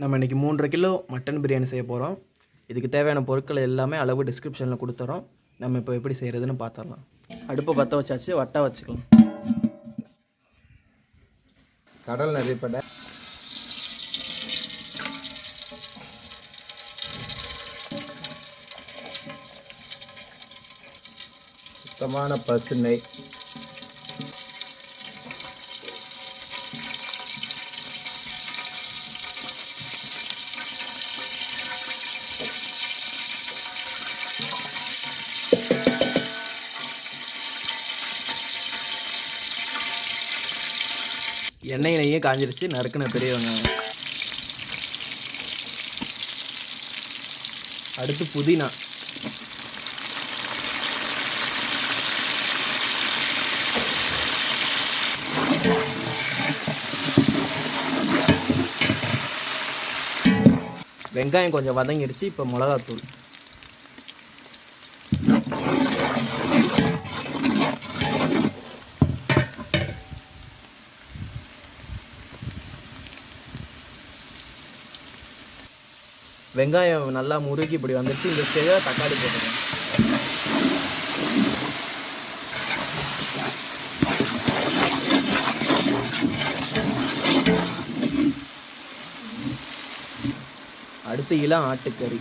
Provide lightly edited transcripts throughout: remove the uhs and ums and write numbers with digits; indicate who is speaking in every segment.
Speaker 1: நம்ம இன்றைக்கி 3.5 kilo mutton biryani செய்ய போகிறோம். இதுக்கு தேவையான பொருட்கள் எல்லாமே அளவு டிஸ்கிரிப்ஷனில் கொடுத்துறோம். நம்ம இப்போ எப்படி செய்கிறதுன்னு பார்த்துடலாம். அடுப்பை பற்ற வச்சாச்சு, வட்டா வச்சுக்கலாம்.
Speaker 2: கடல் நிறைப்பட சுத்தமான பசுனை,
Speaker 1: எண்ணெயிலேயே காஞ்சிருச்சு. நறுக்குன பெரிய வெங்காயம், அடுத்து புதினா, வெங்காயம் கொஞ்சம் வதங்கிடுச்சு. இப்போ மிளகாத்தூள், வெங்காயம் நல்லா முருகி இப்படி வந்துட்டு இந்த ஸ்டேஜில் தக்காளி போட்டுக்கணும். அடுத்து இளம் ஆட்டுக்கறி,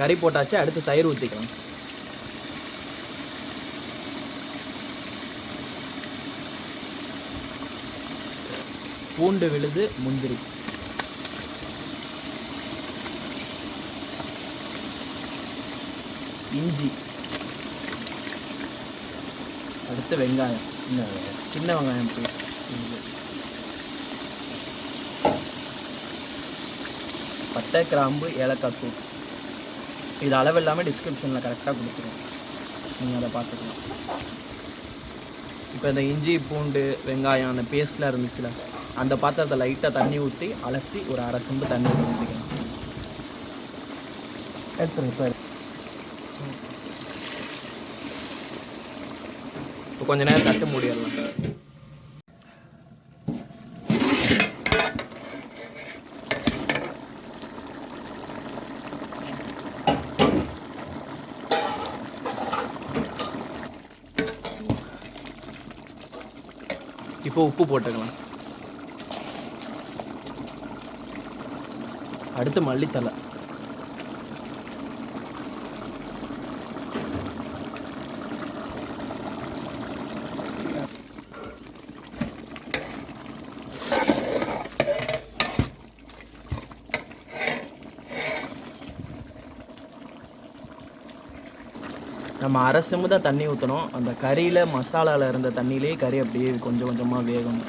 Speaker 1: கறி போட்டாச்சு. அடுத்து தயிர் ஊற்றிக்கலாம். பூண்டு விழுது, முந்திரி, இஞ்சி, அடுத்து வெங்காயம், சின்ன வெங்காயம், பட்டை, கிராம்பு, ஏலக்காய் தூள். இது அளவு எல்லாமே டிஸ்கிரிப்ஷனில் கரெக்டாக கொடுத்துருவோம், நீங்கள் அதை பார்த்துக்கலாம். இப்போ இந்த இஞ்சி பூண்டு வெங்காயம் அந்த பேஸ்ட்லாம் இருந்துச்சுல, அந்த பாத்திரத்தை லைட்டாக தண்ணி ஊற்றி அலசி ஒரு அரை செம்பு தண்ணி ஊற்றிக்கலாம். எடுத்துருங்க. இப்போ கொஞ்ச நேரம் தட்டு மூடிடலாம். இப்போ உப்பு போட்டுக்கலாம். அடுத்து மல்லித்தலை, நம்ம அரை செம்பு தான் தண்ணி ஊற்றணும். அந்த கறியில் மசாலாவில் இருந்த தண்ணியிலே கறி அப்படியே கொஞ்சம் கொஞ்சமாக வேகும்.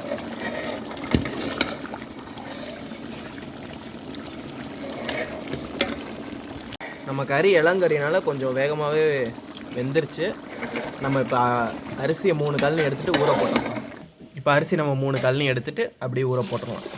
Speaker 1: நம்ம கறி இளங்கறினால கொஞ்சம் வேகமாகவே வெந்துருச்சு. நம்ம இப்போ அரிசியை 3 கழனி எடுத்துகிட்டு ஊற போட்டுடலாம். இப்போ அரிசி நம்ம 3 கழனி எடுத்துகிட்டு அப்படியே ஊற போட்டுடலாம்.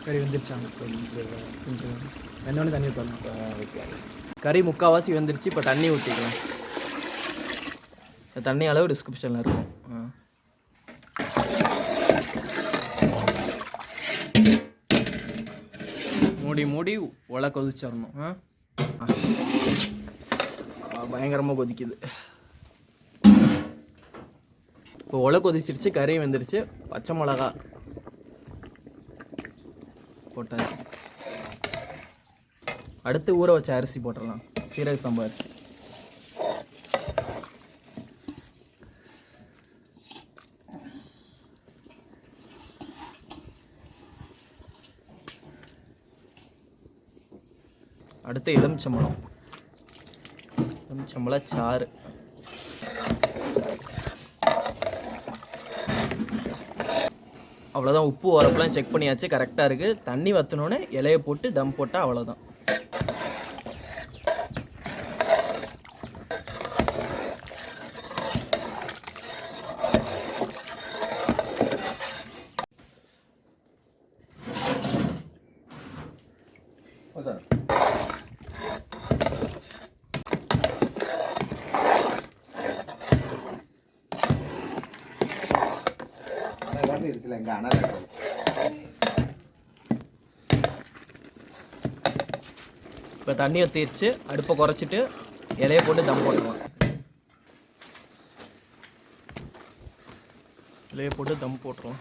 Speaker 1: கறி வெந்துருச்சாங்க. வெந்தோடனே தண்ணி ஊற்றலாம். கறி முக்கால்வாசி வெந்துருச்சு. இப்போ தண்ணி ஊற்றிக்கலாம். தண்ணி அளவு டிஸ்கிரிப்ஷனில் இருக்கும். மூடி மூடி ஒலை கொதிச்சிடணும். பயங்கரமாக கொதிக்குது. இப்போ ஒலை கொதிச்சிருச்சு, கறி வெந்துருச்சு. பச்சை மிளகா போட்டாச்சு. அடுத்து ஊற வச்ச அரிசி போட்டுடலாம். சீரக சம்பா அரிசி. அடுத்து எலுமிச்சம்பழம், எலுமிச்சம்பழ சாறு. அவ்வளோதான். உப்பு உரப்புலாம் செக் பண்ணியாச்சு, கரெக்டாக இருக்குது. தண்ணி வற்றினோடனே இலையை போட்டு தம் போட்டால் அவ்வளோதான். இப்போ தண்ணி ஊற்றிடுச்சு. அடுப்பை குறைச்சிட்டு இலையை போட்டு தம் போட்டுருவான். இலையை போட்டு தம் போட்டுருவோம்.